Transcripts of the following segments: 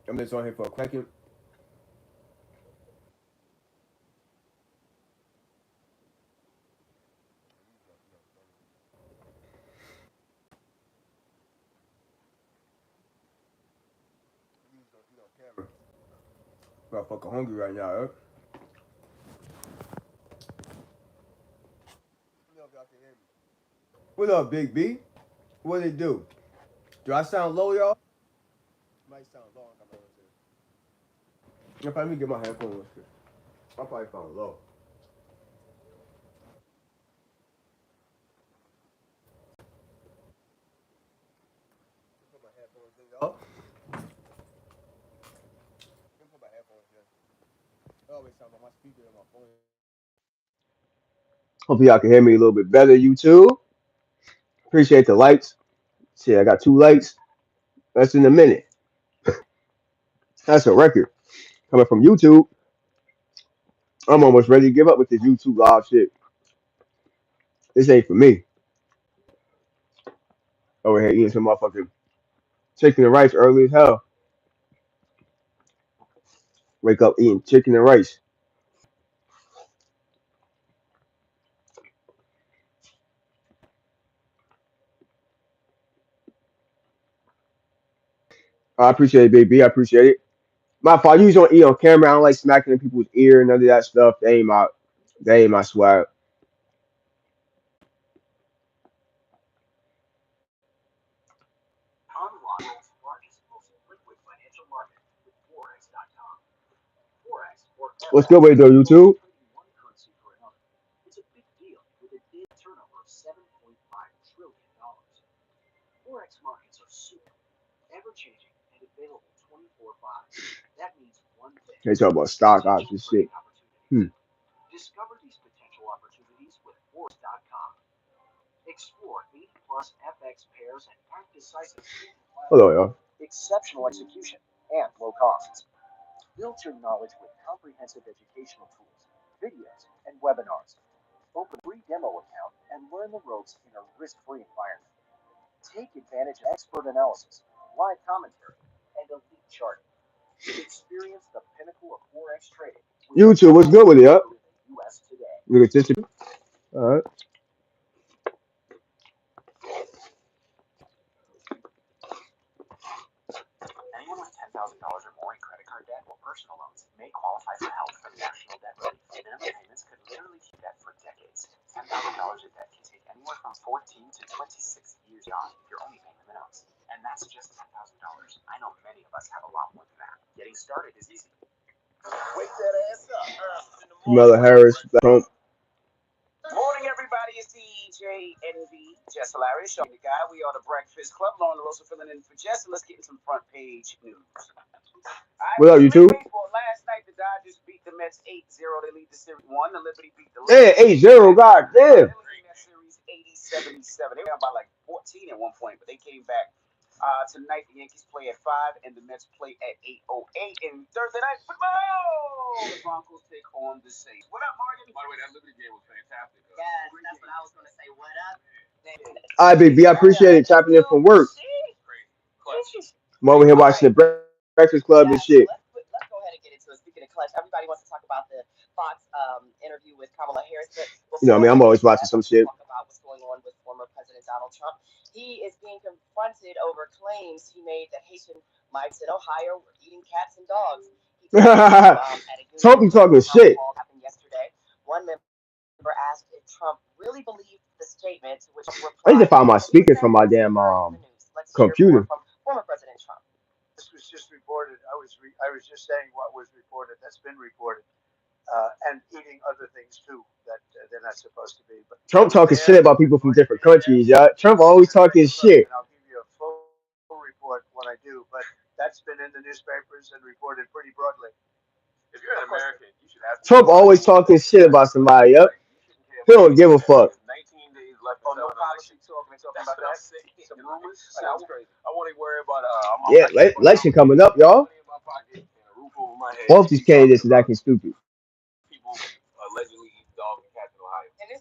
I'm just on here for a second. I'm fucking hungry right now. What up, Big B? What it do? Do I sound low, y'all? Might sound low. If I let me get my headphones, I probably sound low. Put my headphones in, y'all. Put my headphones in. It always sound like my speaker in my phone. Hopefully y'all can hear me a little bit better, YouTube. Appreciate the likes. See, I got 2 likes. That's in a minute. That's a record. Coming from YouTube, I'm almost ready to give up with this YouTube live shit. This ain't for me. Over here eating some motherfucking chicken and rice early as hell. Wake up eating chicken and rice. I appreciate it, Big B. I appreciate it. My fault. You don't eat on camera. I don't like smacking in people's ear and none of that stuff. They ain't my swag. What's good with it though, YouTube? They talk about stock options shit. Hmm. Hello, y'all. YouTube, what's good with it? Up? Look at this. All right. Kamala Harris, Trump. What up, YouTube? Yeah, 8-0. God damn. All right, baby. I appreciate it. Tapping in from work. I'm over here watching the Breakfast Club and shit. You know what I mean? I'm always watching some shit. Trump talking shit. I need to find my speaker from my damn computer. Trump talking shit about people from different countries, y'all. Trump always talking shit. Trump always talking shit about somebody, yep. He don't give a fuck. Yeah, election coming up, y'all. Both these candidates is acting stupid.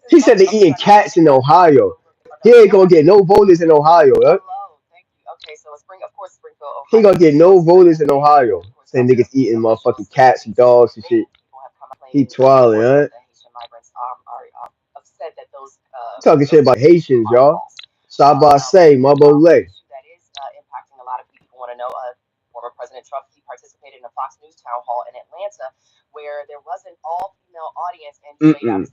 He said they eating cats in Ohio. He ain't gonna get no voters in Ohio. Huh? He gonna get no voters in Ohio. Saying niggas eating motherfucking cats and dogs and shit. He twirling, huh? Talking shit about Haitians, y'all. Sabase, Mabole. Mm-mm.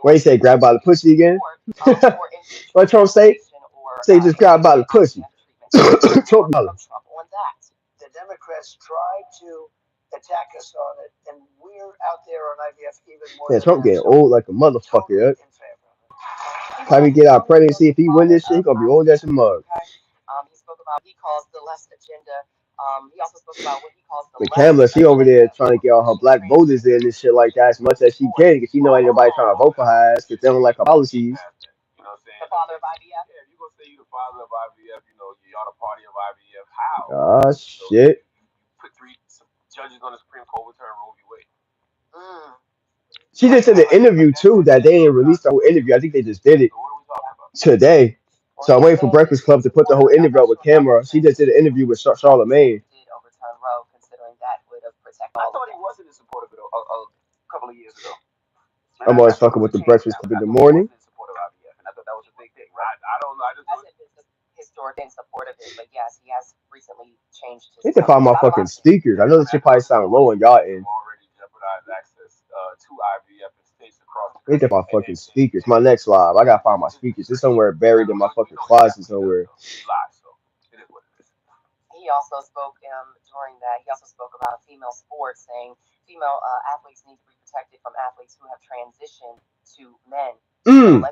What you say? Grab by the pussy again? What Trump say? Say just grab by the pussy. Trump dollar. Yeah, Trump getting old like a motherfucker. Time we get our presidency, if he win this shit, he gonna be old as a mug. But Kamala, she over there trying to get all her black voters in and shit like that as much as she can, because she know ain't nobody trying to vote for her ass because they don't like her policies. Ah, shit. She just said in the interview too that they ain't released the whole interview. I think they just did it today. So I'm waiting for Breakfast Club to put the whole interview up with camera. She just did an interview with Charlamagne. I'm always fucking with the Breakfast Club in the morning. I need to find my fucking speakers. I know this shit probably sound low on y'all end. I need to find my fucking speakers. My next live, I gotta find my speakers. It's somewhere buried in my fucking closet somewhere. Mm.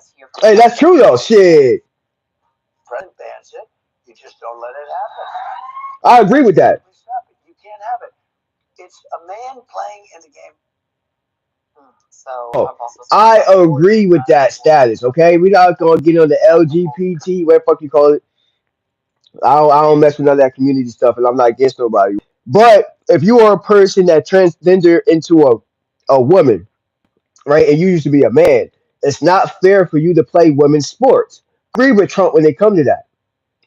Hey, that's true though. Shit. I agree with that. Oh, I agree with that status. Okay, we not gonna get on the LGBT, what the fuck you call it. I don't mess with none of that community stuff, and I'm not against nobody. But if you are a person that transgender into a woman, right, and you used to be a man, it's not fair for you to play women's sports. I agree with Trump when they come to that.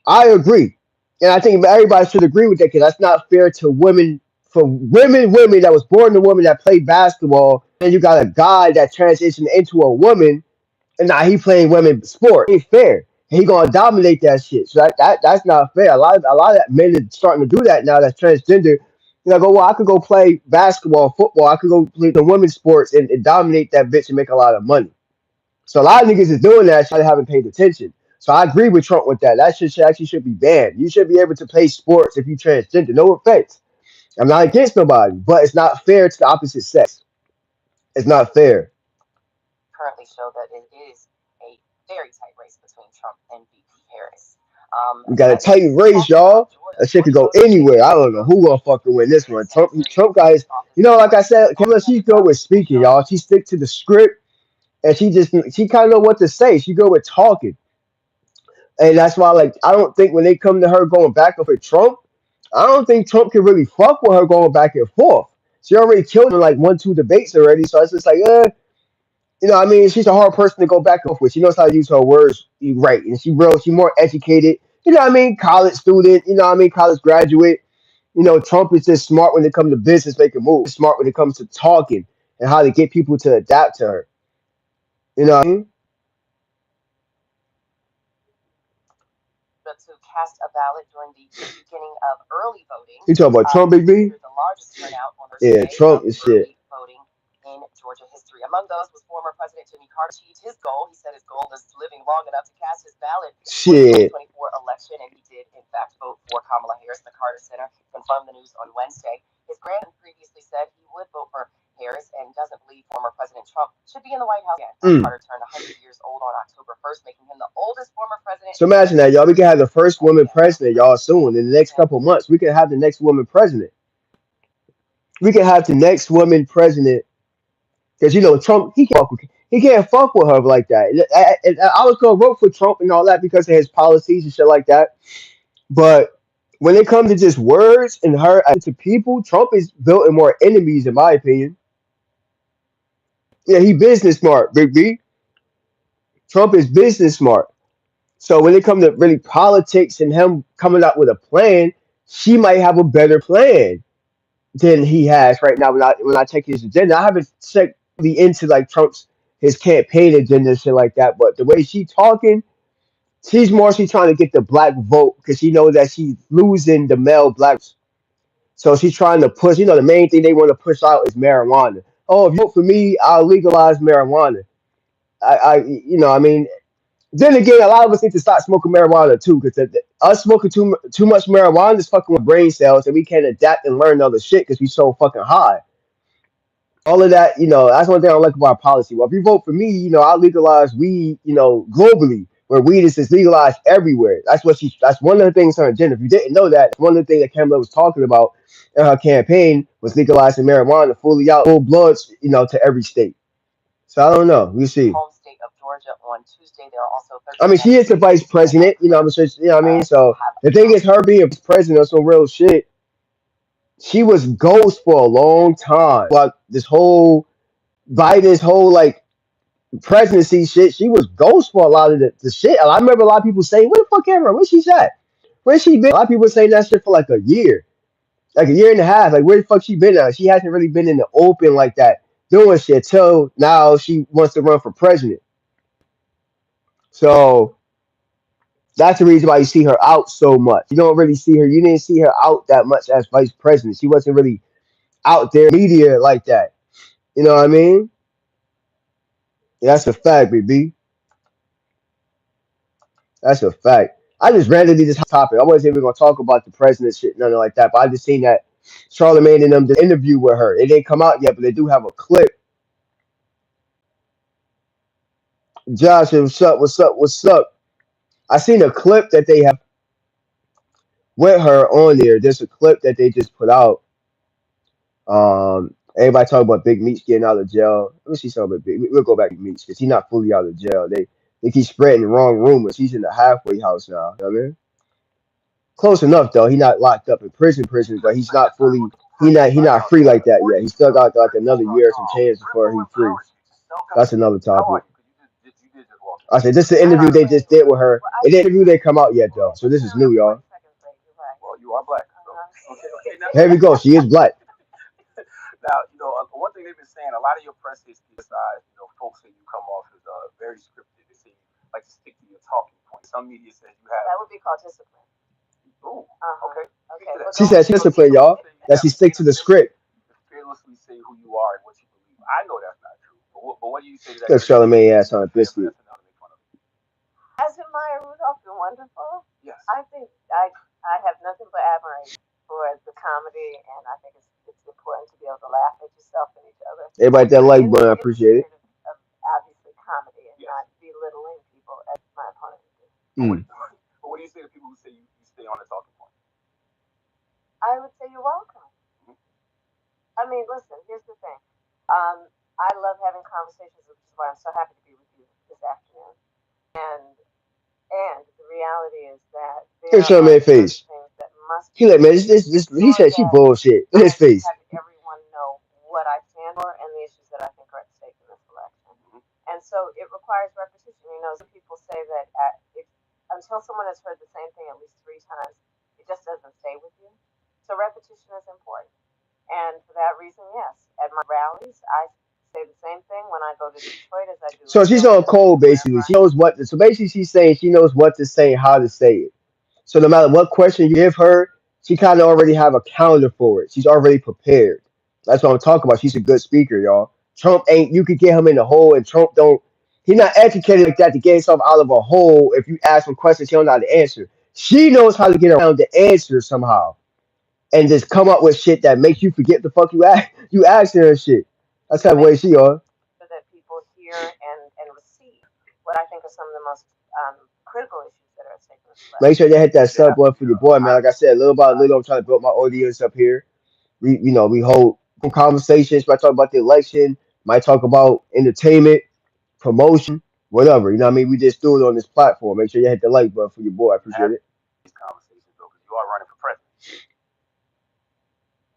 I agree, and I think everybody should agree with that because that's not fair to women. For women that was born a woman that played basketball, and you got a guy that transitioned into a woman, and now he playing women's sport. It ain't fair. He gonna dominate that shit. So that's not fair. A lot of men are starting to do that now. That's transgender. You know, go well. I could go play basketball, football. I could go play the women's sports and dominate that bitch and make a lot of money. So a lot of niggas is doing that. So they haven't paid attention. So I agree with Trump with that. That shit actually should be banned. You should be able to play sports if you transgender. No offense. I'm not against nobody, but it's not fair to the opposite sex. It's not fair. We got a tight race, y'all. That shit could go anywhere. I don't know who gonna fucking win this one. Trump guys, like I said, Kamala, she's good with speaking, y'all. She stick to the script, and she kind of know what to say. She good with talking, and that's why, like, I don't think when they come to her going back and forth with Trump, I don't think Trump can really fuck with her going back and forth. She already killed her like 1, 2 debates already, so it's just like, I mean, she's a hard person to go back and forth with. She knows how to use her words right, and she more educated. You know what I mean? College student. You know what I mean? College graduate. Trump is just smart when it comes to business, making moves. Smart when it comes to talking and how to get people to adapt to her. You know what I mean? You talking about Trump, Big B? Yeah, Trump is shit. Shit. Mm. So imagine that, y'all. We can have the first woman president, y'all, soon. In the next couple months, we can have the next woman president. We can have the next woman president because Trump, he can't fuck with her like that. I was gonna vote for Trump and all that because of his policies and shit like that. But when it comes to just words and her to people, Trump is building more enemies, in my opinion. Yeah, he business smart, Big B. Trump is business smart. So when it comes to really politics and him coming up with a plan, she might have a better plan than he has right now. When I check his agenda, I haven't checked really into like Trump's his campaign agenda and shit like that. But the way she talking, she's trying to get the black vote because she knows that she's losing the male black. So she's trying to push. The main thing they want to push out is marijuana. Oh, if you vote for me, I'll legalize marijuana. I mean, then again, a lot of us need to stop smoking marijuana too, because us smoking too much marijuana is fucking with brain cells, and we can't adapt and learn other shit because we so fucking high. All of that, that's one thing I don't like about our policy. Well, if you vote for me, I'll legalize weed, globally, where weed is just legalized everywhere. That's one of the things on her agenda. If you didn't know that, one of the things that Kamala was talking about in her campaign was legalizing marijuana fully out, full bloods, to every state. So I don't know. We see. Home state of Georgia on Tuesday. There are also. I mean, she is the vice president. I'm sure. What I mean. So the thing is, her being president of some real shit. She was ghost for a long time. Like this whole Biden's whole like presidency shit, she was ghost for a lot of the shit. I remember a lot of people saying, "Where the fuck Cameron? Where she at? Where she been?" A lot of people saying that shit for like a year and a half. Like where the fuck she been at? She hasn't really been in the open like that doing shit till now. She wants to run for president. So that's the reason why you see her out so much. You don't really see her. You didn't see her out that much as vice president. She wasn't really out there in media like that. You know what I mean? That's a fact, baby. That's a fact. I just randomly this topic. I wasn't even gonna talk about the president shit, nothing like that. But I just seen that Charlemagne and them did an interview with her. It didn't come out yet, but they do have a clip. Josh, what's up? What's up? What's up? I seen a clip that they have with her on there. There's a clip that they just put out. Everybody talk about Big Meech getting out of jail. Let me see something about Big. We'll go back to Meech because he's not fully out of jail. They keep spreading the wrong rumors. He's in the halfway house now. You know what I mean? Close enough though. He's not locked up in prison, but he's not fully. He not free like that yet. He still got like another year or some chance before he's free. That's another topic. I said this is the interview they just did with her. It didn't interview they come out yet though, so this is new, y'all. Well, you are black. So. Okay. Here we go. She is black. Now, one thing they've been saying, a lot of your press history aside, folks say you come off as very scripted. They say you like to stick to your talking points. Some media says you have. That would be called discipline. Ooh, okay. She said she disciplined, y'all. That she stick to the script. Fearlessly say who you are and what you believe. I know that's not true. But what do you say to that? That's Charlemagne ass on a biscuit. Hasn't Maya Rudolph been wonderful? Yes. I think I have nothing but admiration for the comedy, and I think it's important to be able to laugh at yourself and each other. Everybody that like button, I appreciate it. Obviously, comedy and not belittling people, as my opponent did. But what do you say to people who say you stay on the talking point? I would say you're welcome. I mean, listen, here's the thing. I love having conversations, which is why I'm so happy to be with you this afternoon. And the reality is that there are man face. Things that must he like, man, this he said she bullshit. Look at his face. Everyone know what I stand for and the issues that I think are at stake in this election. And so it requires repetition. Some people say that until someone has heard the same thing at least 3 times, it just doesn't stay with you. So repetition is important. And for that reason, yes, at my rallies, I say the same thing when I go to Detroit as I do. So she's on code basically. She knows what. So basically, she's saying she knows what to say, how to say it. So no matter what question you give her, she kind of already have a counter for it. She's already prepared. That's what I'm talking about. She's a good speaker, y'all. Trump ain't. You could get him in the hole, and Trump don't. He's not educated like that to get himself out of a hole. If you ask him questions, he don't know how to answer. She knows how to get around the answer somehow, and just come up with shit that makes you forget the fuck you asked her and shit. That's how the way she are. That people hear and receive what I think are some of the most critical issues that are at stake. Make sure you hit that sub button for your boy, man. Like I said, little by little, I'm trying to build my audience up here. We hold conversations. Might talk about the election. Might talk about entertainment, promotion, whatever. You know what I mean? We just do it on this platform. Make sure you hit the like button for your boy. I appreciate it. These conversations, though, because you are running for president.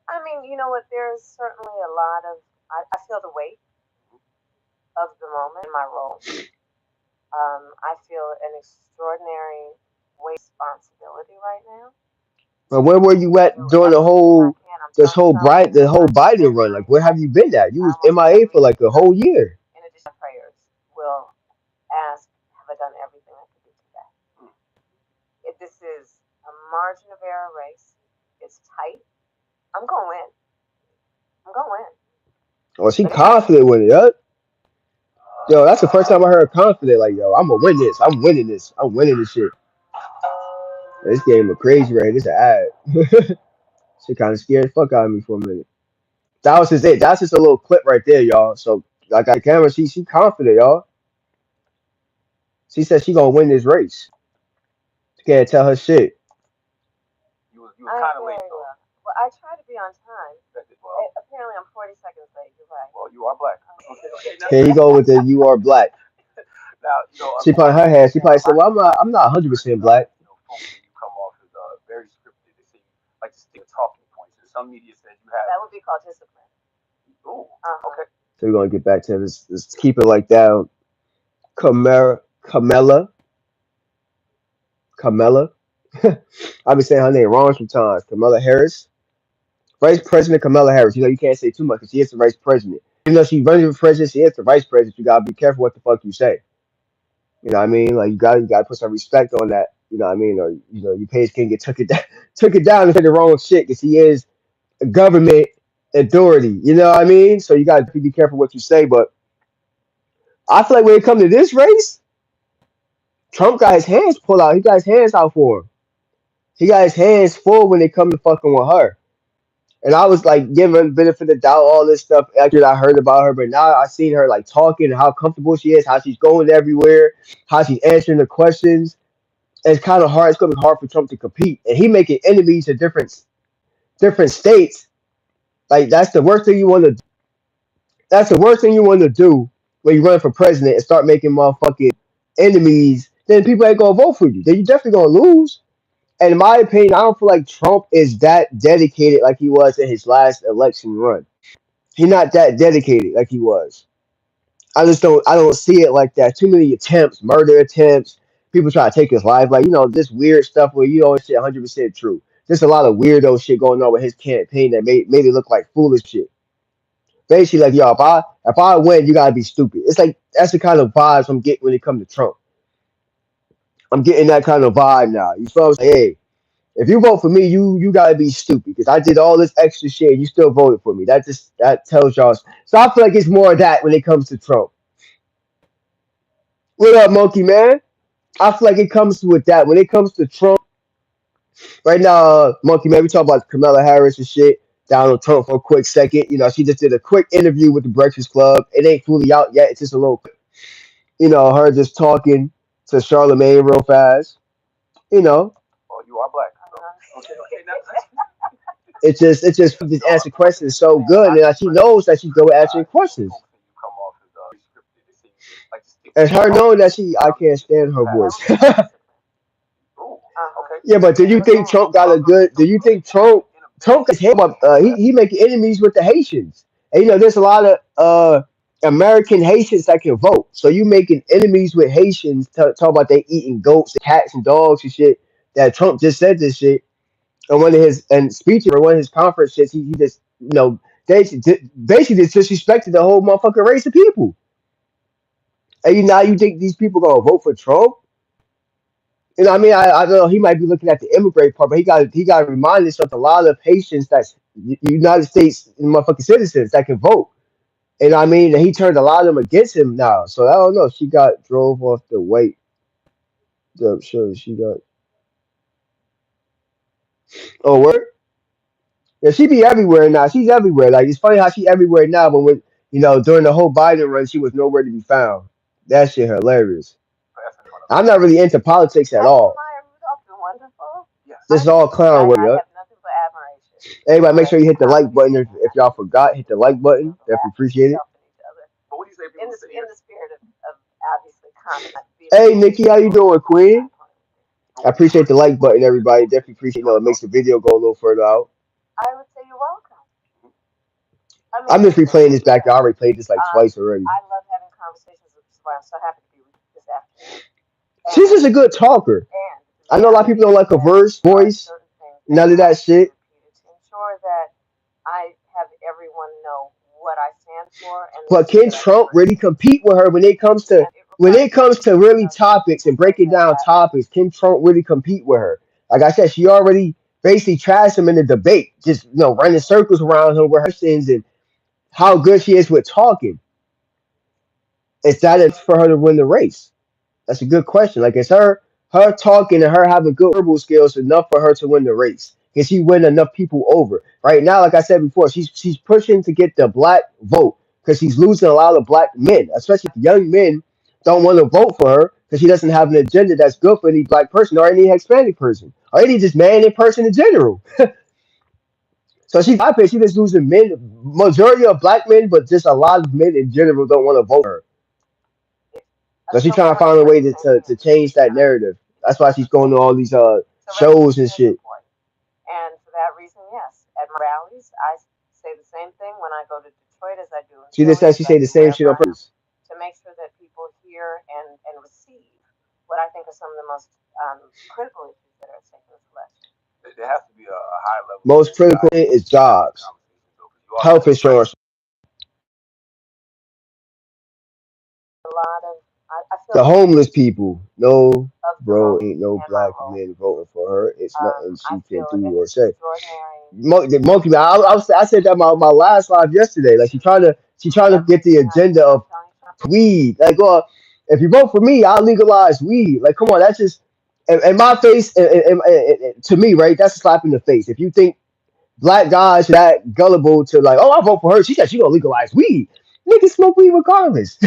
I mean, you know what? There's certainly a lot of. I feel the weight of the moment in my role. I feel an extraordinary weight of responsibility right now. But where were you at during the whole Biden run? Like, where have you been at? You was MIA for like a whole year. In addition to prayers, will ask, have I done everything I could do today? If this is a margin of error race, it's tight. I'm going to win. I'm going to win. Oh, she confident with it, huh? Yo, that's the first time I heard her confident. Like, yo, I'm gonna win this. I'm winning this. I'm winning this shit. This game is crazy, right? This an ad. She kind of scared the fuck out of me for a minute. That was just it. That's just a little clip right there, y'all. So I got the camera. She confident, y'all. She said she gonna win this race. She can't tell her shit. You was kind of late though. Well, I try to be on time. Apparently, I'm 40 seconds late. You're right. Well, you are black. Here you go with the "you are black." Now, she probably her head. She probably said, "Well, I'm not 100% black." Folks say you come off as very scripted. They say you like to stick to talking points. And some media says you have. That would be called discipline. Ooh. Okay. So we're gonna get back to this. Let's keep it like that. Kamala. I've been saying her name wrong sometimes. Kamala Harris. Vice President Kamala Harris. You can't say too much because she is the vice president. Even though she's running for president, she is the vice president. You gotta be careful what the fuck you say. You know what I mean? Like you gotta put some respect on that. You know what I mean? Or your page can get took it down and say the wrong shit because he is a government authority. You know what I mean? So you gotta be careful what you say. But I feel like when it comes to this race, Trump got his hands pulled out. He got his hands out for him. He got his hands full when it come to fucking with her. And I was like giving her the benefit of the doubt, all this stuff after I heard about her. But now I seen her like talking, how comfortable she is, how she's going everywhere, how she's answering the questions. And it's kind of hard. It's gonna be hard for Trump to compete, and he making enemies in different states. Like that's the worst thing you want to. That's the worst thing you want to do when you run for president and start making motherfucking enemies. Then people ain't gonna vote for you. Then you definitely gonna lose. And in my opinion, I don't feel like Trump is that dedicated like he was in his last election run. He's not that dedicated like he was. I don't see it like that. Too many attempts, murder attempts. People try to take his life, like this weird stuff where you always say 100% true. There's a lot of weirdo shit going on with his campaign that made it look like foolish shit. Basically, like yo, if I win, you gotta be stupid. It's like that's the kind of vibes I'm getting when it comes to Trump. I'm getting that kind of vibe now. You feel what I'm saying? Hey, if you vote for me, you gotta be stupid because I did all this extra shit. And you still voted for me. That tells y'all. So I feel like it's more of that when it comes to Trump. What up, monkey man? I feel like it comes with that when it comes to Trump. Right now, monkey man, we talk about Kamala Harris and shit. Donald Trump for a quick second. She just did a quick interview with the Breakfast Club. It ain't fully out yet. It's just a little, her just talking to Charlamagne real fast. Oh, you are black. Okay. It's just answer questions so good, and she knows that she's good at answering questions. And her knowing that I can't stand her voice. Yeah, but do you think Trump got a good? Do you think Trump is he making enemies with the Haitians? And there's a lot of American Haitians that can vote. So you making enemies with Haitians? Talk about they eating goats, cats, and dogs and shit. That Trump just said this shit. And one of his speeches or one of his conference shits, he just basically disrespected the whole motherfucking race of people. And now you think these people gonna vote for Trump? I mean, I don't know. He might be looking at the immigrant part, but he got to remind himself a lot of Haitians that's United States motherfucking citizens that can vote. And I mean, he turned a lot of them against him now. So I don't know. She got drove off the white. Sure, she got. Oh, word. Yeah, she be everywhere now. She's everywhere. Like it's funny how she everywhere now, but when during the whole Biden run, she was nowhere to be found. That shit hilarious. I'm not really into politics at all. This is all clown work, yeah. Everybody, make sure you hit the like button. If y'all forgot, hit the like button. Definitely appreciate it. In the spirit of obviously comment. Hey, Nikki, how you doing, Queen? I appreciate the like button, everybody. Definitely appreciate it makes the video go a little further out. I would say you're welcome. I'm just replaying this back. I already played this like twice already. I love having conversations with you. I'm so happy to be with you this afternoon. She's just a good talker. I know a lot of people don't like her voice. None of that shit. to ensure that I have everyone know what I stand for and the But issues can that I think Trump are really compete with her when it comes to and it requires really repetition of topics and saying breaking that down topics? Can Trump really compete with her? Like I said, she already basically trashed him in the debate, just running circles around him with her questions and how good she is with talking. Is that enough for her to win the race? That's a good question. Like, is her talking and her having good verbal skills enough for her to win the race? Can she win enough people over? Right now, like I said before, she's pushing to get the black vote because she's losing a lot of black men, especially young men don't want to vote for her because she doesn't have an agenda that's good for any black person or any Hispanic person or any just man in person in general. So she, I think she just losing men, majority of black men, but just a lot of men in general don't want to vote for her. if So she's someone trying to were to find a say way the same thing to as me, change that narrative. That's why she's going to all these so shows and repetition is shit. important. And for that reason, yes, at my rallies, I say the same thing when I go to Detroit as I do in She just Philly, said as she I say the do same shit wherever on I am, purpose. to make sure that people hear and receive what I think are some of the most critical issues that are at stake in this election. There has to be a high level of Most critical thing desire is to have these jobs, conversations, though, because you are health right. insurance. A lot of, I feel The the homeless weight people. No, of the bro, moment ain't no and my black role. men voting for her. It's nothing I she can feel do an or say. extraordinary The monkey man. I said that my last live yesterday. Like she trying to get the everything I agenda say, I'm of telling Trump. weed. Like, if you vote for me, I'll legalize weed. Like, come on, that's just in my face. To me, right? That's a slap in the face. If you think black guys are that gullible to like, oh, I vote for her. She said she gonna legalize weed. Niggas smoke weed regardless.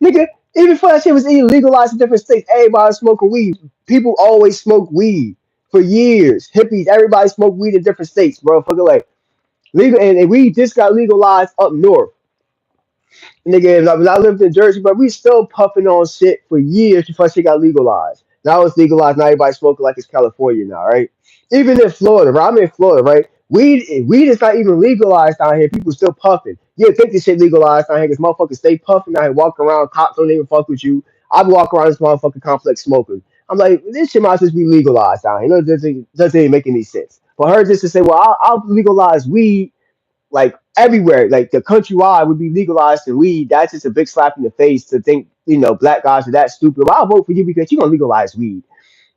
Nigga, even before that shit was illegalized in different states, everybody smoking weed. People always smoke weed for years. Hippies, everybody smoked weed in different states, bro. Fucking like legal, and weed just got legalized up north. Nigga, when I lived in Jersey, but we still puffing on shit for years before shit got legalized. Now it's legalized. Now everybody smoking like it's California now, right? Even in Florida, right? I'm in Florida, right? Weed is not even legalized down here. People still puffing. You think this shit legalized down here because motherfuckers stay puffing out here, walking around. Cops don't even fuck with you. I walk around this motherfucking complex smoking. I'm like, this shit might just be legalized down here. Doesn't even make any sense. For her just to say, well, I'll legalize weed like everywhere, like the countrywide would be legalized in weed. That's just a big slap in the face to think, black guys are that stupid. Well, I'll vote for you because you're gonna legalize weed.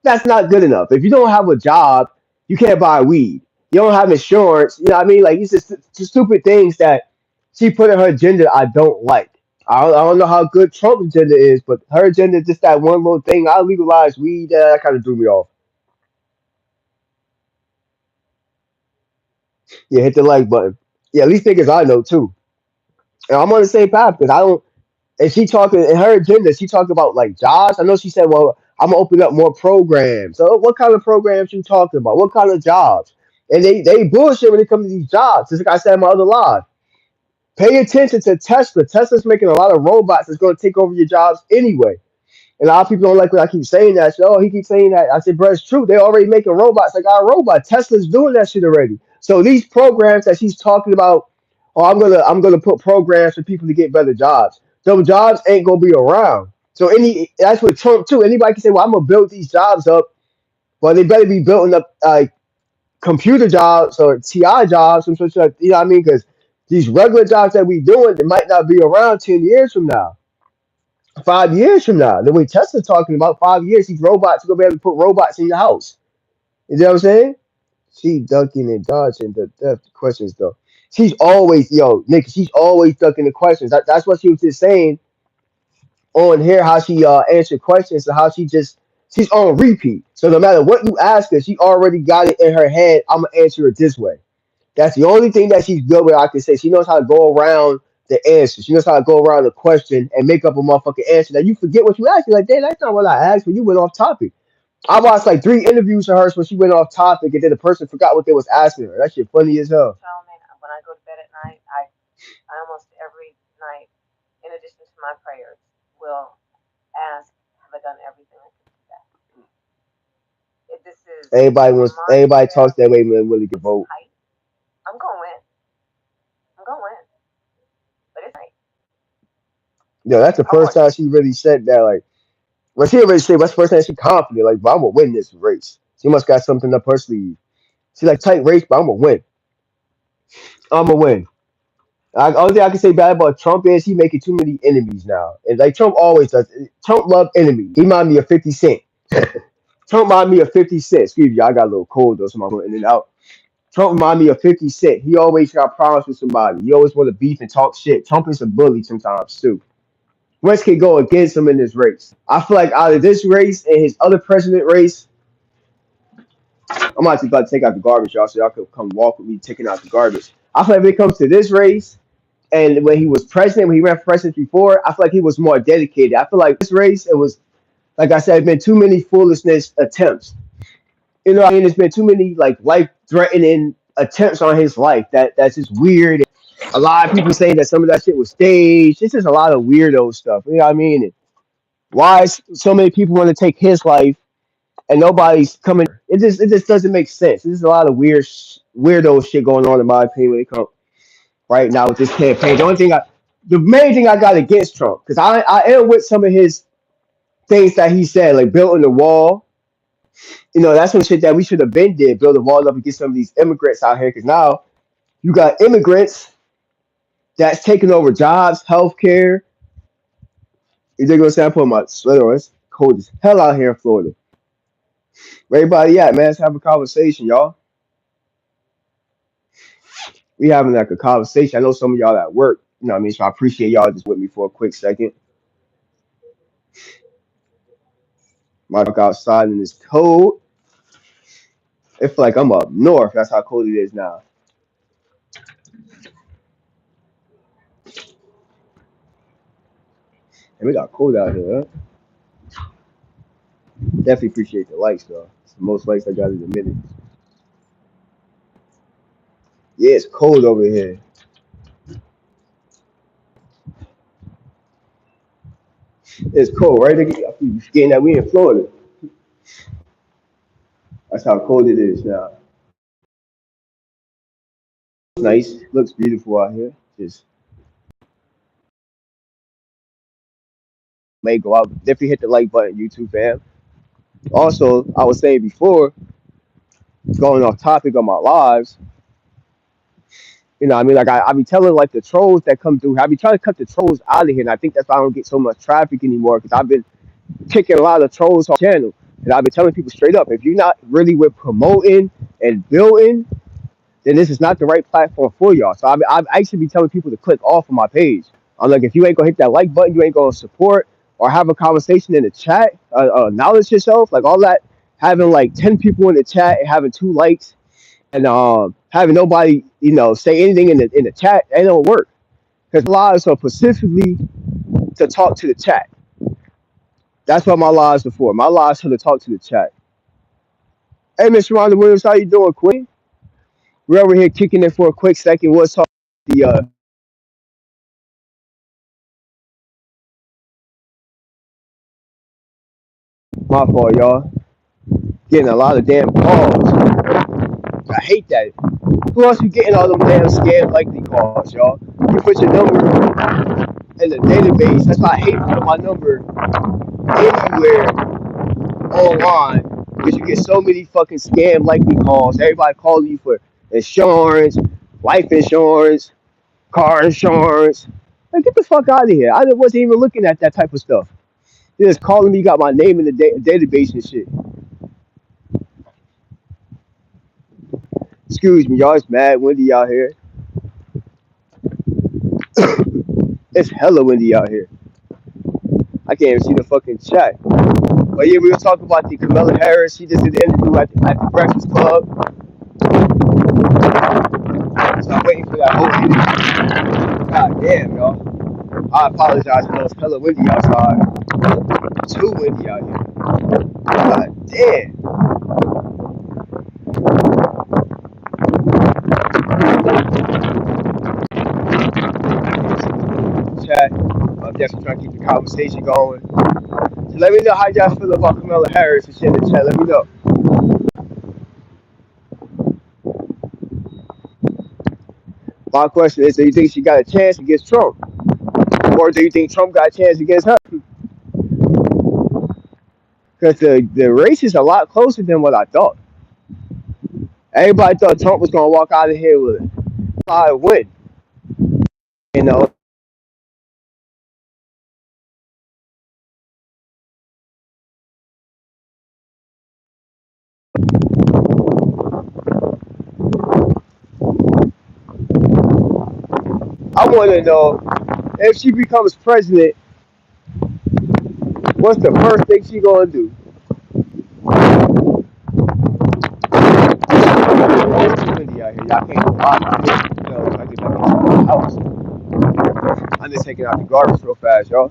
That's not good enough. If you don't have a job, you can't buy weed. You don't have insurance. You know what I mean? Like it's just stupid things that she put in her agenda I don't like. I don't know how good Trump's agenda is, but her agenda is just that one little thing. I'll legalize weed. That kind of threw me off. Yeah, hit the like button. Yeah, at least niggas I know too. And I'm on the same path because I don't. And she talking in her agenda. She talked about like jobs. I know she said, "Well, I'm gonna open up more programs." So, what kind of programs you talking about? What kind of jobs? And they bullshit when it comes to these jobs. Just like I said in my other live. Pay attention to Tesla. Tesla's making a lot of robots that's gonna take over your jobs anyway. And a lot of people don't like when I keep saying that. So, oh, he keeps saying that. I said, bro, it's true. They're already making robots. Like our robot. Tesla's doing that shit already. So these programs that she's talking about, oh, I'm gonna put programs for people to get better jobs. Those jobs ain't gonna be around. So that's what Trump too. Anybody can say, well, I'm gonna build these jobs up, but they better be building up computer jobs or TI jobs, some such like, you know what I mean? Because these regular jobs that we doing, they might not be around 10 years from now. 5 years from now, the way Tesla's talking about 5 years, these robots are gonna be able to put robots in your house. You know what I'm saying? She ducking and dodging the questions though. She's always Nick. She's always ducking the questions. That's what she was just saying on here. How she answered questions and how she's on repeat. So no matter what you ask her, she already got it in her head. I'm gonna answer it this way. That's the only thing that she's good with. I can say she knows how to go around the answer. She knows how to go around the question and make up a motherfucking answer that you forget what you asked. You're like, damn, that's not what I asked, but you went off topic. I watched like 3 interviews of hers when she went off topic, and then the person forgot what they was asking her. That shit funny as hell. Charlamagne, when I go to bed at night, I almost every night, in addition to my prayers, will ask, have I done everything I can do that? If this is Everybody talks that way when Willie can vote. tight, I'm going to win. I'm going to win. But it's tight. Yeah, that's the first time she really said that. Like, well, she already said, what's the first time she confident? Like, but I'm gonna win this race. She must got something up her sleeve. See, like tight race, but I'm gonna win. I'm gonna win. Only thing I can say bad about Trump is he making too many enemies now, and like Trump always does. Trump love enemies. He remind me of 50 Cent. Trump remind me of 50 Cent. Excuse me, I got a little cold though, so I'm going in and out. Trump remind me of 50 Cent. He always got problems with somebody. He always want to beef and talk shit. Trump is a bully sometimes too. West can go against him in this race. I feel like out of this race and his other president race, I'm actually about to take out the garbage, y'all, so y'all could come walk with me taking out the garbage. I feel like when it comes to this race, and when he was president, when he ran for president before, I feel like he was more dedicated. I feel like this race, it was, like I said, been too many foolishness attempts. You know what I mean? There's been too many like life-threatening attempts on his life that's just weird. A lot of people saying that some of that shit was staged. It's just a lot of weirdo stuff. You know what I mean? And why so many people want to take his life and nobody's coming? It just doesn't make sense. There's a lot of weirdo shit going on in my opinion when it comes right now with this campaign. The main thing I got against Trump, because I am with some of his things that he said, like building the wall. You know, that's some shit that we should have been did, build a wall up and get some of these immigrants out here. Because now you got immigrants that's taking over jobs, healthcare. You dig what I'm saying? I'm putting my sweater on. It's cold as hell out here in Florida. Where everybody at, man? Let's have a conversation, y'all. We having like a conversation. I know some of y'all at work. You know what I mean? So I appreciate y'all just with me for a quick second. My dog outside in this cold. It feel like I'm up north. That's how cold it is now. And we got cold out here, huh? Definitely appreciate the likes, though. It's the most likes I got in a minute. Yeah, it's cold over here. It's cold, right? You forgetting that we in Florida. That's how cold it is now. It's nice. Looks beautiful out here. Just may go out. Definitely hit the like button, YouTube fam. Also, I was saying before, going off topic on my lives, you know, what I mean, like I be telling like the trolls that come through. I be trying to cut the trolls out of here, and I think that's why I don't get so much traffic anymore. Because I've been kicking a lot of trolls on the channel, and I've been telling people straight up, if you're not really with promoting and building, then this is not the right platform for y'all. So I've actually be telling people to click off of my page. I'm like, if you ain't gonna hit that like button, you ain't gonna support or have a conversation in the chat, acknowledge yourself, like all that. Having like 10 people in the chat and having 2 likes and having nobody, you know, say anything in the chat, it don't work. Because lives are specifically to talk to the chat. That's what my lives are for. My lives are to talk to the chat. Hey, Miss Rhonda Williams, how you doing, Queen? We're over here kicking it for a quick second. We'll talk the my fault, y'all. Getting a lot of damn calls. I hate that. Who else be getting all them damn scam likely calls, y'all? You put your number in the database. That's why I hate putting my number anywhere online because you get so many fucking scam likely calls. Everybody calling you for insurance, life insurance, car insurance. Like, get the fuck out of here. I wasn't even looking at that type of stuff. They're just calling me, got my name in the database and shit. Excuse me, y'all. It's mad windy out here. It's hella windy out here. I can't even see the fucking chat. But yeah, we were talking about the Kamala Harris. She just did the interview at the Breakfast Club. So I'm waiting for that whole interview. God damn, y'all. I apologize for those hella windy outside. Too windy out here. God damn. Chat. I'm definitely trying to keep the conversation going. So let me know how y'all feel about Kamala Harris and shit in the chat. Let me know. My question is, do you think she got a chance against Trump? Or do you think Trump got a chance against her? Because the race is a lot closer than what I thought. Everybody thought Trump was gonna walk out of here with a 5 win. You know, I want to know if she becomes president, what's the first thing she gonna do? It's too windy out here. Y'all can't go out here. You know, if I get back into my house, I'm just taking out the garbage real fast, y'all.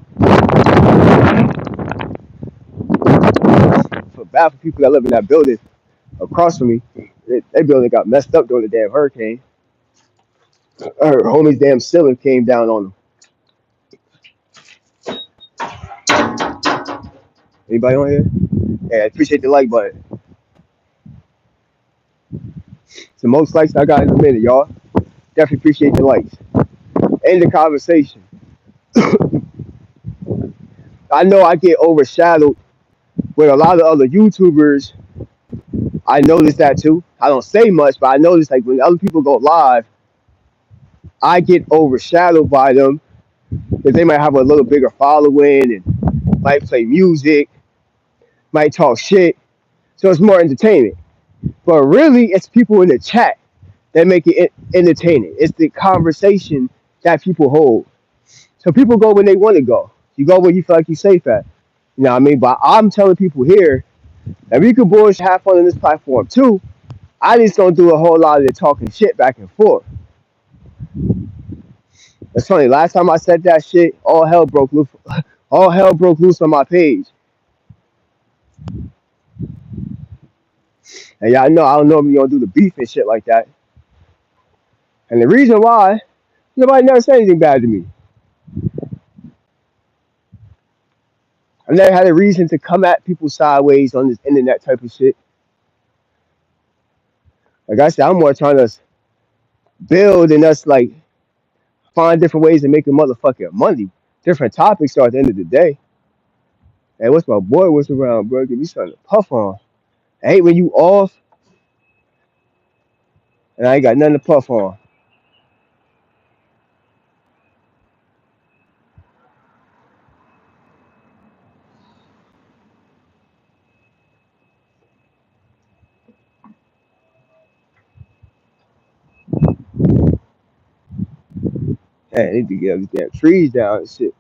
For bad for people that live in that building across from me. That building got messed up during the damn hurricane. Her homie's damn ceiling came down on them. Anybody on here? Yeah, I appreciate the like button. It's the most likes I got in a minute, y'all. Definitely appreciate the likes. End the conversation. I know I get overshadowed with a lot of other YouTubers. I noticed that too. I don't say much, but I notice like when other people go live, I get overshadowed by them because they might have a little bigger following and might play music, might talk shit. So it's more entertaining. But really, it's people in the chat that make it entertaining. It's the conversation that people hold. So people go when they want to go. You go where you feel like you're safe at. You know what I mean? But I'm telling people here that we can bullshit, have fun on this platform too. I just don't do a whole lot of the talking shit back and forth. It's funny. Last time I said that shit, all hell broke loose. All hell broke loose on my page. And y'all know I don't normally don't do the beef and shit like that. And the reason why, nobody never said anything bad to me. I never had a reason to come at people sideways on this internet type of shit. Like I said, I'm more trying to build and us like find different ways to make a motherfucking money. Different topics are at the end of the day. Hey, what's my boy? What's around, bro? Give me something to puff on. I hate when you off and I ain't got nothing to puff on. Hey, I need to get these damn trees down and shit.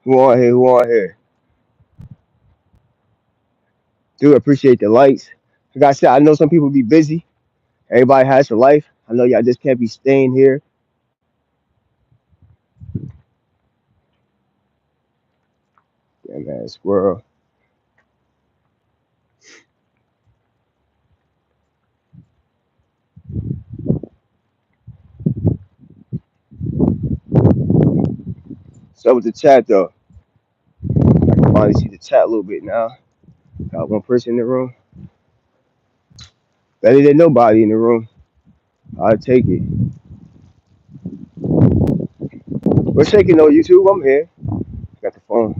Who on here? Who on here? Do appreciate the likes. Like I said, I know some people be busy. Everybody has a life. I know y'all just can't be staying here. Yeah, man, squirrel. So with the chat though, I can finally see the chat a little bit now. Got one person in the room. Better than nobody in the room. I'll take it. We're shaking though, YouTube. I'm here. Got the phone.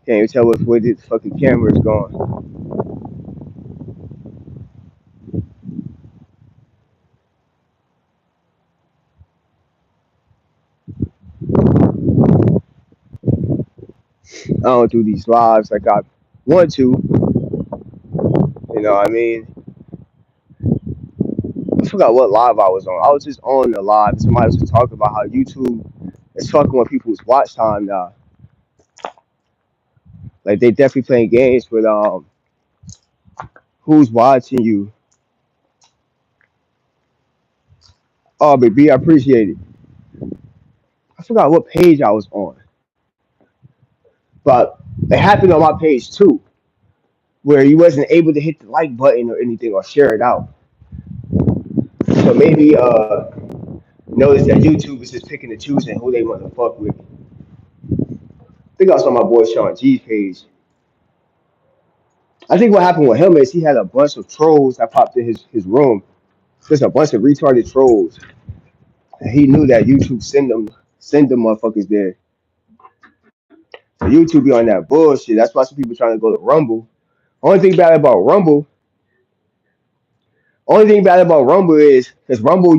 Can't even tell where the fucking camera is going. I don't do these lives like I want to. You know what I mean? I forgot what live I was on. I was just on the live. Somebody was just talking about how YouTube is fucking with people's watch time now. Like they definitely playing games with who's watching you. Oh, baby, I appreciate it. I forgot what page I was on, but it happened on my page too, where you wasn't able to hit the like button or anything or share it out. So maybe notice that YouTube is just picking and choosing who they want to fuck with. I think I was on my boy Sean G's page. I think what happened with him is he had a bunch of trolls that popped in his room. Just a bunch of retarded trolls. And he knew that YouTube send them motherfuckers there. YouTube be on that bullshit. That's why some people trying to go to Rumble. Only thing bad about Rumble, only thing bad about Rumble is because Rumble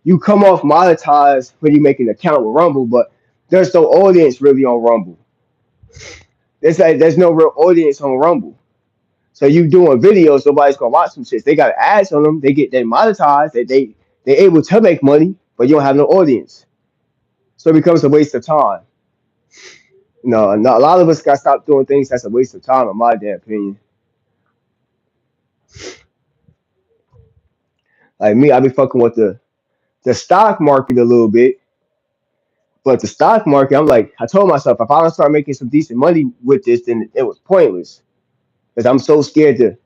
you come off monetized when you make an account with Rumble, but there's no audience really on Rumble. There's no real audience on Rumble. So you doing videos, nobody's gonna watch some shit. They got ads on them. They monetize. They able to make money, but you don't have no audience. So it becomes a waste of time. No, no, a lot of us got to stop doing things that's a waste of time, in my damn opinion. Like me, I be fucking with the stock market a little bit, but the stock market, I'm like, I told myself if I don't start making some decent money with this, then it was pointless because I'm so scared to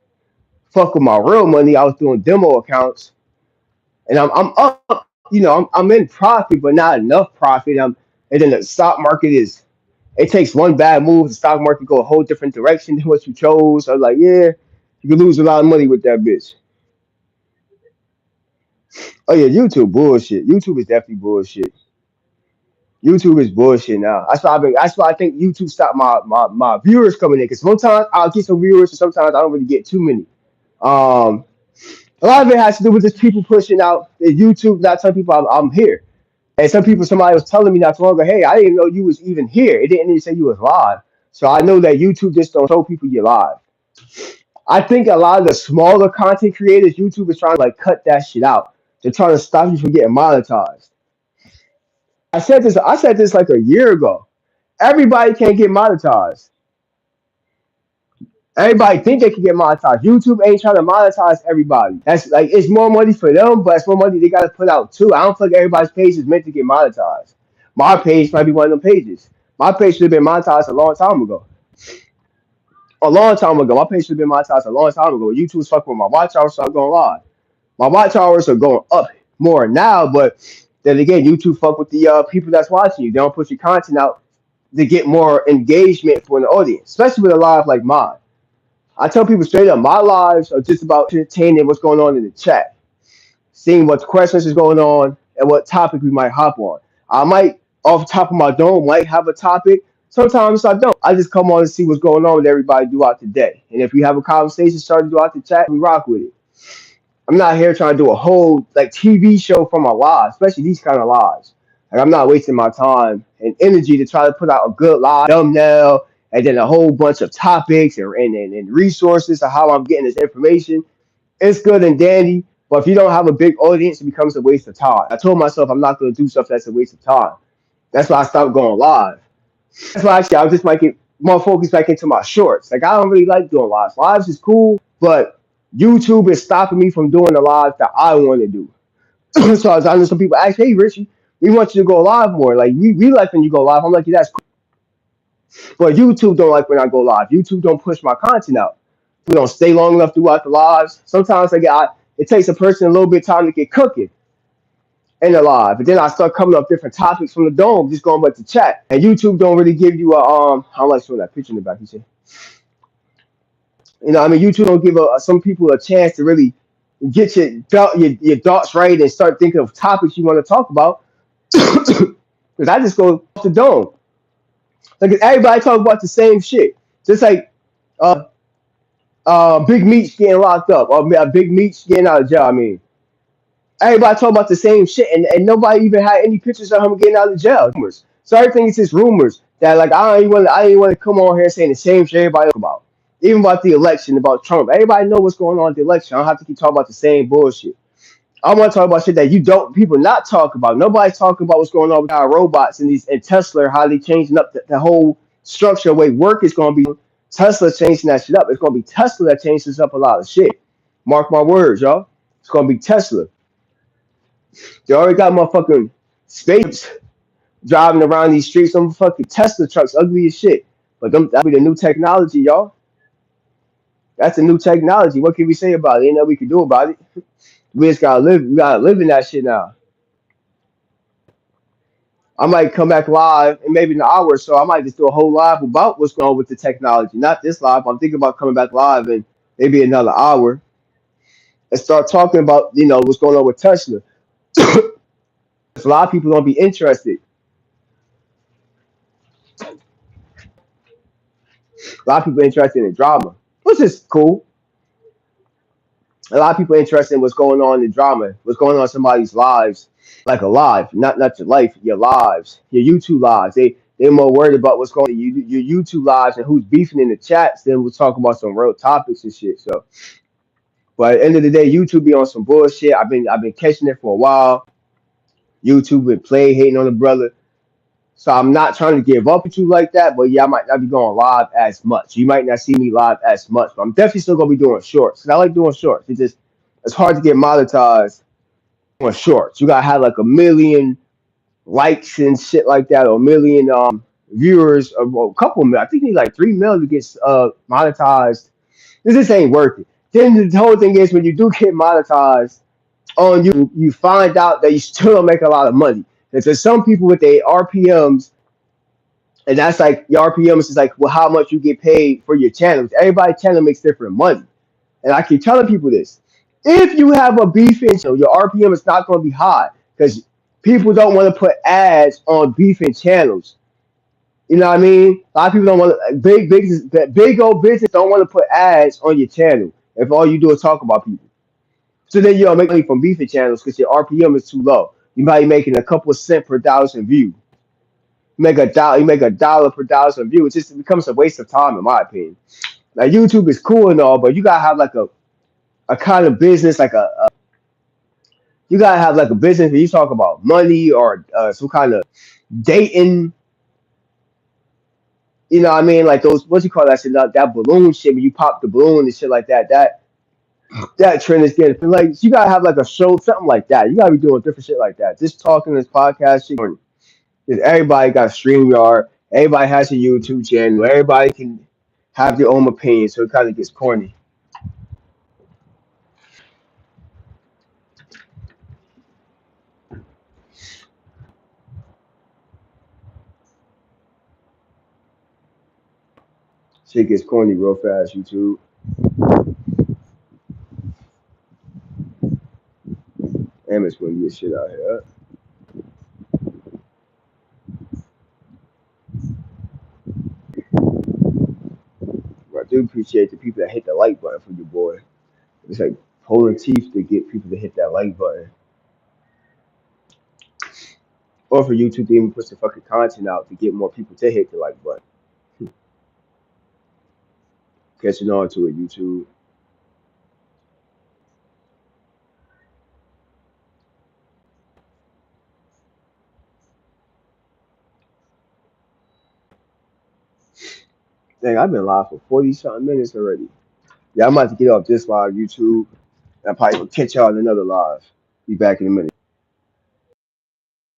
fuck with my real money. I was doing demo accounts, and I'm up, I'm in profit, but not enough profit. And then the stock market is it takes one bad move, the stock market go a whole different direction than what you chose. So I was like, yeah, you could lose a lot of money with that bitch. Oh yeah, YouTube bullshit. YouTube is definitely bullshit. YouTube is bullshit now. That's why I think YouTube stopped my viewers coming in. Because sometimes I'll get some viewers, and sometimes I don't really get too many. Um, a lot of it has to do with just people pushing out the YouTube, not telling people I'm here. And somebody was telling me not too long ago, hey, I didn't know you was even here. It didn't even say you was live. So I know that YouTube just don't show people you're live. I think a lot of the smaller content creators, YouTube is trying to like cut that shit out. They're trying to stop you from getting monetized. I said this like a year ago. Everybody can't get monetized. Everybody think they can get monetized. YouTube ain't trying to monetize everybody. That's like it's more money for them, but it's more money they gotta put out too. I don't feel like everybody's page is meant to get monetized. My page might be one of them pages. My page should have been monetized a long time ago. A long time ago. My page should have been monetized a long time ago. YouTube's fucking with my watch hours, so I'm going live. My watch hours are going up more now, but then again, YouTube fuck with the people that's watching you. They don't put your content out to get more engagement for an audience, especially with a live like mine. I tell people straight up, my lives are just about entertaining what's going on in the chat, seeing what questions is going on and what topic we might hop on. I might, off the top of my dome, might have a topic. Sometimes I don't. I just come on and see what's going on with everybody throughout the day. And if we have a conversation started throughout the chat, we rock with it. I'm not here trying to do a whole like TV show for my lives, especially these kind of lives. Like I'm not wasting my time and energy to try to put out a good live thumbnail and then a whole bunch of topics and resources of how I'm getting this information. It's good and dandy, but if you don't have a big audience, it becomes a waste of time. I told myself I'm not going to do stuff that's a waste of time. That's why I stopped going live. That's why actually I just might get more focused back into my shorts. Like I don't really like doing lives. Lives is cool, but YouTube is stopping me from doing the lives that I want to do. So I know some people ask, "Hey, Richie, we want you to go live more. Like we like when you go live." I'm like, "Yeah, that's cool." But YouTube don't like when I go live. YouTube don't push my content out. We don't stay long enough throughout the lives. Sometimes it takes a person a little bit of time to get cooking in the live, but then I start coming up different topics from the dome, just going back to chat. And YouTube don't really give you a I like showing that picture in the back. You see, I mean, YouTube don't give some people a chance to really get your thoughts right and start thinking of topics you want to talk about. Because I just go off the dome. Like everybody talk about the same shit. Just like uh Big Meats getting locked up or Big Meats getting out of jail. I mean, everybody talk about the same shit and nobody even had any pictures of him getting out of jail. Rumors. So everything is just rumors that like I ain't want to come on here saying the same shit everybody talk about. Even about the election, about Trump. Everybody know what's going on with the election. I don't have to keep talking about the same bullshit. I want to talk about shit that you don't people not talk about. Nobody's talking about what's going on with our robots and Tesla, how they changing up the whole structure, the way work is going to be. Tesla changing that shit up. It's going to be Tesla that changes up a lot of shit. Mark my words, y'all. It's going to be Tesla. They already got motherfucking space driving around these streets. Some fucking Tesla trucks, ugly as shit. But that'll be the new technology, y'all. That's the new technology. What can we say about it? Ain't nothing we can do about it. We just gotta live. We gotta live in that shit now. I might come back live in maybe an hour or so. I might just do a whole live about what's going on with the technology. Not this live. I'm thinking about coming back live in maybe another hour and start talking about what's going on with Tesla. A lot of people don't be interested. A lot of people interested in drama, which is cool. A lot of people interested in what's going on in drama, what's going on in somebody's lives, like a live, not your life, your lives, your YouTube lives. They're more worried about what's going on in your YouTube lives and who's beefing in the chats than we'll talk about some real topics and shit. So, but at the end of the day, YouTube be on some bullshit. I've been catching it for a while. YouTube been play hating on the brother. So I'm not trying to give up with you like that, but yeah, I might not be going live as much. You might not see me live as much, but I'm definitely still gonna be doing shorts. 'Cause I like doing shorts. It's hard to get monetized on shorts. You gotta have like a million likes and shit like that, or a million viewers, or well, a couple mil. I think you need like 3 mil to get monetized. This just ain't working. Then the whole thing is when you do get monetized on YouTube, you find out that you still don't make a lot of money. And so some people with their RPMs, and that's like your RPMs is like, well, how much you get paid for your channels. Everybody's channel makes different money. And I keep telling people this. If you have a beefing channel, your RPM is not going to be high because people don't want to put ads on beefing channels. You know what I mean? A lot of people don't want to, big old business don't want to put ads on your channel if all you do is talk about people. So then you don't make money from beefing channels because your RPM is too low. You might be making a couple of cents per thousand view. You make $1 per thousand views. It becomes a waste of time, in my opinion. Like YouTube is cool and all, but you gotta have like a kind of business, like you gotta have like a business where you talk about money or some kind of dating. You know what I mean? Like those, what you call that shit? That balloon shit when you pop the balloon and shit like that. That trend is getting like you gotta have like a show, something like that. You gotta be doing different shit like that. Just talking this podcast shit. 'Cause everybody got StreamYard. Everybody has a YouTube channel. Everybody can have their own opinion, so it kind of gets corny. Shit gets corny real fast. YouTube. Damn, it's windy as shit out here. But I do appreciate the people that hit the like button for your boy. It's like pulling teeth to get people to hit that like button, or for YouTube to even push the fucking content out to get more people to hit the like button. Catching on to it, YouTube. Dang, I've been live for 40 something minutes already. Yeah, I'm about to get off this live, YouTube. I'm probably gonna catch y'all in another live. Be back in a minute.